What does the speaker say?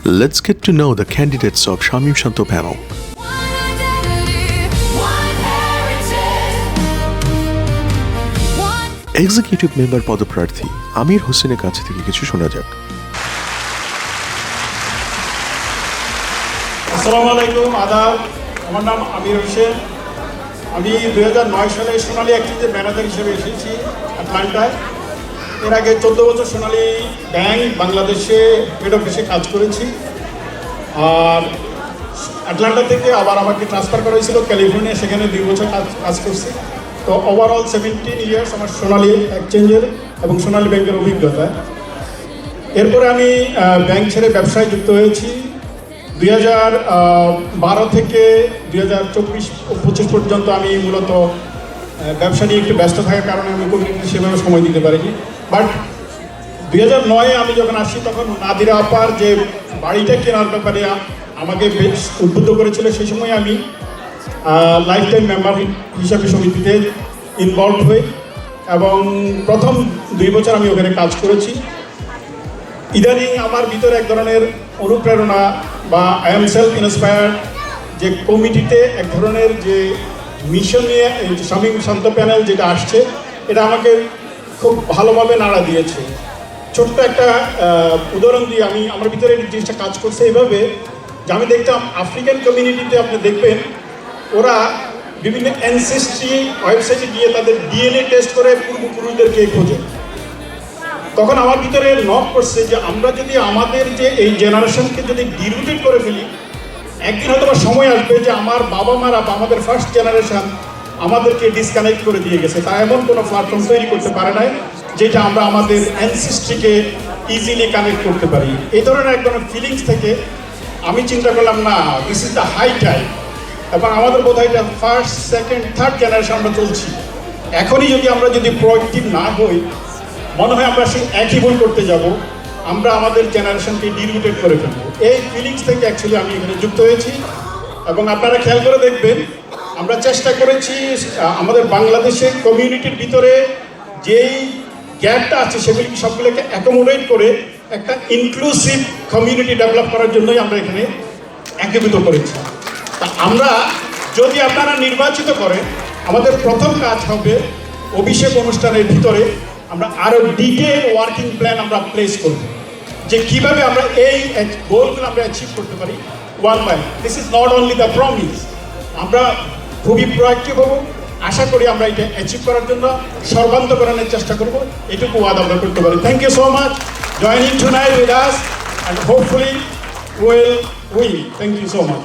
Let's get to know the candidates of Shamim Shanto panel. Executive member পদপ্রার্থী আমির হোসেনের কাছ থেকে কিছু শোনা যাক। আসসালামু আলাইকুম, আদাব। আমার নাম আমির হোসেন। আমি 2009 সালে সোনালী এক্সচেঞ্জের ম্যানেজার হিসেবে এসেছি আটলান্টায়। এর আগে 14 বছর সোনালী ব্যাংক বাংলাদেশে হেড অফিসে কাজ করেছি। আর আটলান্টা থেকে আবার আমাকে ট্রান্সফার করা হয়েছিল ক্যালিফোর্নিয়া, সেখানে 2 বছর কাজ করছি। তো ওভারঅল 17 ইয়ার্স আমার সোনালী এক্সচেঞ্জের এবং সোনালী ব্যাংকের অভিজ্ঞতা। এরপরে আমি ব্যাংক ছেড়ে ব্যবসায় যুক্ত হয়েছি। 2012 থেকে 2024-25 পর্যন্ত আমি মূলত ব্যবসা নিয়ে একটু ব্যস্ত থাকার কারণে আমি কমিউনিটিতে সেভাবে সময় দিতে পারিনি। বাট 2009-এ আমি যখন আসি তখন নাদিরা আপার যে বাড়িটা কেনার ব্যাপারে আমাকে বেশ উদ্বুদ্ধ করেছিল। সেই সময় আমি লাইফ টাইম মেম্বার হিসাবে সমিতিতে ইনভলভ হই এবং প্রথম 2 বছর আমি ওখানে কাজ করেছি। ইদানিং আমার ভিতরে এক ধরনের অনুপ্রেরণা বা আই এম সেলফ ইন্সপায়ার্ড যে কমিটিতে এক ধরনের যে মিশন নিয়ে শামীম শান্ত প্যানেল যেটা আসছে, এটা আমাকে খুব ভালোভাবে নাড়া দিয়েছে। ছোট্ট একটা উদাহরণ দিয়ে আমার ভিতরে এই জিনিসটা কাজ করছে এইভাবে যে আমি দেখতাম আফ্রিকান কমিউনিটিতে আপনি দেখবেন ওরা বিভিন্ন অ্যানসেস্ট্রি ওয়েবসাইটে গিয়ে তাদের ডিএনএ টেস্ট করে পূর্বপুরুষদেরকে খোঁজে। তখন আমার ভিতরে নক করছে যে আমরা যদি আমাদের যে এই জেনারেশনকে যদি ডিরুটেড করে ফেলি, একদিন হয়তো সময় আসবে যে আমার বাবা মারা বা আমাদের ফার্স্ট জেনারেশন আমাদেরকে ডিসকানেক্ট করে দিয়ে গেছে। তা এমন কোনো প্ল্যাটফর্ম তৈরি করতে পারে নাই যেটা আমরা আমাদের অ্যানসেস্ট্রিকে ইজিলি কানেক্ট করতে পারি। এই ধরনের এক ধরনের ফিলিংস থেকে আমি চিন্তা করলাম না, this is the high time. এবং আমাদের বোধহয় এটা ফার্স্ট, সেকেন্ড, থার্ড জেনারেশন আমরা চলছি। এখনই আমরা যদি প্রোঅ্যাক্টিভ না হই, মনে হয় আমরা সেই একই ভুল করতে যাব, আমরা আমাদের জেনারেশনকে ডিরুটেড করে ফেলবো। এই ফিলিংস থেকে অ্যাকচুয়ালি আমি এখানে যুক্ত হয়েছি। এবং আপনারা খেয়াল করে দেখবেন আমরা চেষ্টা করেছি আমাদের বাংলাদেশের কমিউনিটির ভিতরে যেই গ্যাপটা আছে সেগুলিকে সবগুলোকে অ্যাকোমোডেট করে একটা ইনক্লুসিভ কমিউনিটি ডেভেলপ করার জন্যই আমরা এখানে একীভূত করেছি। তা আমরা যদি আপনারা নির্বাচিত করেন, আমাদের প্রথম কাজ হবে অভিষেক অনুষ্ঠানের ভিতরে আমরা আরও ডিটেল ওয়ার্কিং প্ল্যান আমরা প্লেস করব যে কীভাবে আমরা এই গোলগুলো আমরা অ্যাচিভ করতে পারি one by. This is not only the promise, আমরা খুবই প্রোঅ্যাক্টিভ হব। আশা করি আমরা এটা অ্যাচিভ করার জন্য সর্বান্তকরণের চেষ্টা করব, এটুকু ওয়াদা আমরা করতে পারি। Thank you so much joining tonight with us and hopefully will win. Thank you so much.